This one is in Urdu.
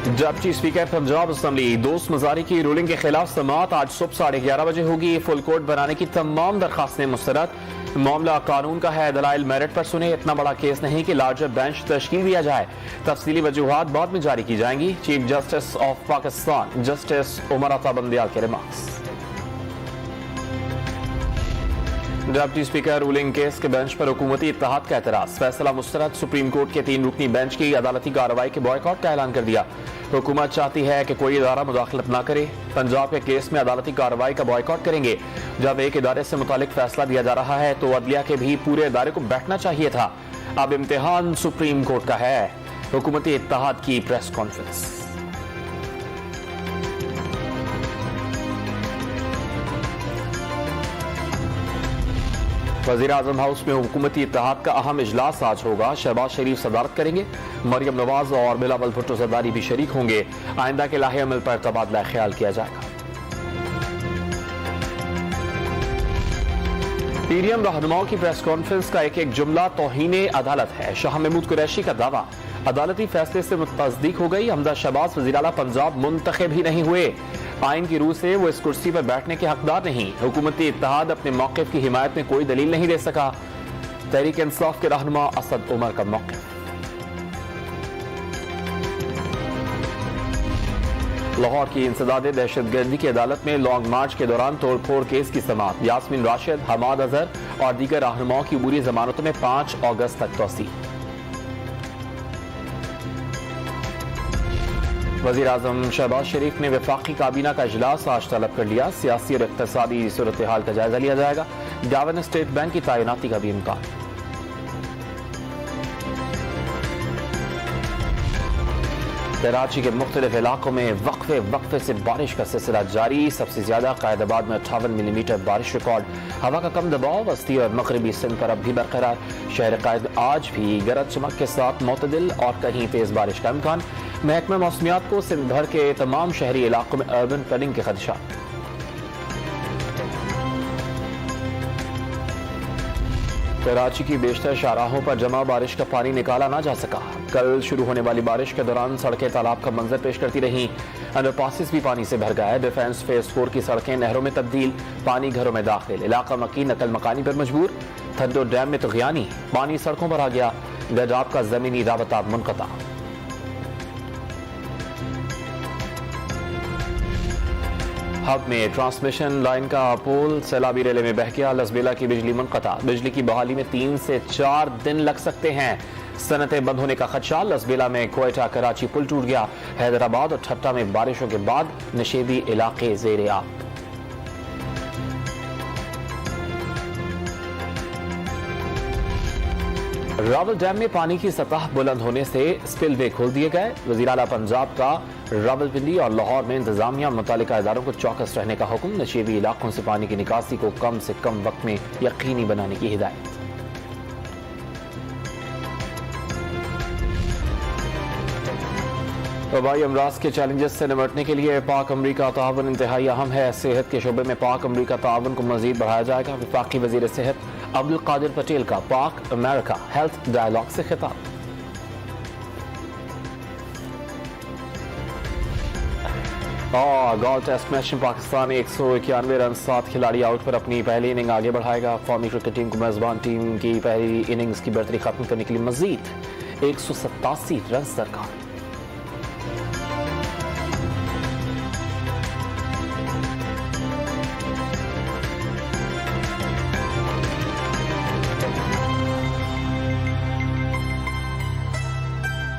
ڈپٹی اسپیکر پنجاب اسمبلی دوست مزاری کی رولنگ کے خلاف سماعت آج صبح 11:30 بجے ہوگی۔ فل کورٹ بنانے کی تمام درخواستیں مسترد۔ معاملہ قانون کا ہے، دلائل میرٹ پر سنے۔ اتنا بڑا کیس نہیں کہ لارجر بینچ تشکیل دیا جائے۔ تفصیلی وجوہات بعد میں جاری کی جائیں گی۔ Chief justice of Pakistan justice Umar Ata Bandial کے remarks. Deputy speaker ruling case کے بینچ پر حکومتی اتحاد کا اعتراض، فیصلہ مسترد۔ سپریم کورٹ کے 3 رکنی بینچ کی عدالتی کارروائی کے بائیکاٹ کا اعلان کر دیا۔ حکومت چاہتی ہے کہ کوئی ادارہ مداخلت نہ کرے۔ پنجاب کے کیس میں عدالتی کارروائی کا بائیکاٹ کریں گے۔ جب ایک ادارے سے متعلق فیصلہ دیا جا رہا ہے تو عدلیہ کے بھی پورے ادارے کو بیٹھنا چاہیے تھا۔ اب امتحان سپریم کورٹ کا ہے۔ حکومتی اتحاد کی پریس کانفرنس۔ وزیراعظم ہاؤس میں حکومتی اتحاد کا اہم اجلاس آج ہوگا۔ شہباز شریف صدارت کریں گے۔ مریم نواز اور بلاول بھٹو زرداری بھی شریک ہوں گے۔ آئندہ کے لائحہ عمل پر تبادلہ خیال کیا جائے گا۔ پی ڈی ایم رہنماؤں کی پریس کانفرنس کا ایک جملہ توہین عدالت ہے۔ شاہ محمود قریشی کا دعویٰ، عدالتی فیصلے سے تصدیق ہو گئی۔ حمزہ شہباز وزیراعلیٰ پنجاب منتخب ہی نہیں ہوئے۔ آئین کی روح سے وہ اس کرسی پر بیٹھنے کے حقدار نہیں۔ حکومتی اتحاد اپنے موقف کی حمایت میں کوئی دلیل نہیں دے سکا۔ تحریک انصاف کے رہنما اسد عمر کا موقف۔ لاہور کی انسداد دہشت گردی کی عدالت میں لانگ مارچ کے دوران توڑ پھوڑ کیس کی سماعت۔ یاسمین راشد، حماد اظہر اور دیگر رہنماؤں کی عبوری ضمانتوں میں 5 اگست تک توسیع۔ وزیراعظم شہباز شریف نے وفاقی کابینہ کا اجلاس آج طلب کر لیا۔ سیاسی اور اقتصادی صورتحال کا جائزہ لیا جائے گا۔ گورنر اسٹیٹ بینک کی تعیناتی کا بھی امکان۔ کراچی کے مختلف علاقوں میں وقفے سے بارش کا سلسلہ جاری۔ سب سے زیادہ قائد آباد میں 58 ملی میٹر بارش ریکارڈ۔ ہوا کا کم دباؤ وسطی اور مغربی سندھ پر اب بھی برقرار۔ شہر قائد آج بھی گرج چمک کے ساتھ معتدل اور کہیں تیز بارش کا امکان۔ محکمہ موسمیات کو سندھ بھر کے تمام شہری علاقوں میں اربن فلڈنگ کے خدشات۔ کراچی کی بیشتر شاہراہوں پر جمع بارش کا پانی نکالا نہ جا سکا۔ کل شروع ہونے والی بارش کے دوران سڑکیں تالاب کا منظر پیش کرتی رہیں۔ انڈر پاسز بھی پانی سے بھر گئے۔ ڈیفنس فیز 4 کی سڑکیں نہروں میں تبدیل، پانی گھروں میں داخل۔ علاقہ مکی نقل مکانی پر مجبور۔ تھنڈو ڈیم میں طغیانی، پانی سڑکوں پر آ گیا۔ گجاب کا زمینی رابطہ منقطع۔ ہب میں ٹرانسمیشن لائن کا پول سیلابی ریلے میں بہہ گیا۔ لسبیلا کی بجلی منقطع۔ بجلی کی بحالی میں 3 سے 4 دن لگ سکتے ہیں۔ صنعتیں بند ہونے کا خدشہ۔ لسبیلا میں کوئٹہ کراچی پل ٹوٹ گیا۔ حیدرآباد اور ٹھٹہ میں بارشوں کے بعد نشیبی علاقے زیر آب۔ راول ڈیم میں پانی کی سطح بلند ہونے سے سپل وے کھول دیے گئے۔ وزیراعلیٰ پنجاب کا راولپنڈی اور لاہور میں انتظامیہ متعلقہ اداروں کو چوکس رہنے کا حکم۔ نشیبی علاقوں سے پانی کی نکاسی کو کم سے کم وقت میں یقینی بنانے کی ہدایت۔ وبائی امراض کے چیلنجز سے نمٹنے کے لیے پاک امریکہ تعاون انتہائی اہم ہے۔ صحت کے شعبے میں پاک امریکہ تعاون کو مزید بڑھایا جائے گا۔ وفاقی وزیر صحت عبدالقادر پٹیل کا پاک امریکہ ہیلتھ ڈائیلاگ سے خطاب۔ گال ٹیسٹ میچ میں پاکستان 191 رن 7 کھلاڑی آؤٹ پر اپنی پہلی اننگ آگے بڑھائے گا۔ قومی کرکٹ ٹیم کو میزبان ٹیم کی پہلی اننگز کی برتری ختم کرنے کے لیے مزید 187 رنز درکار۔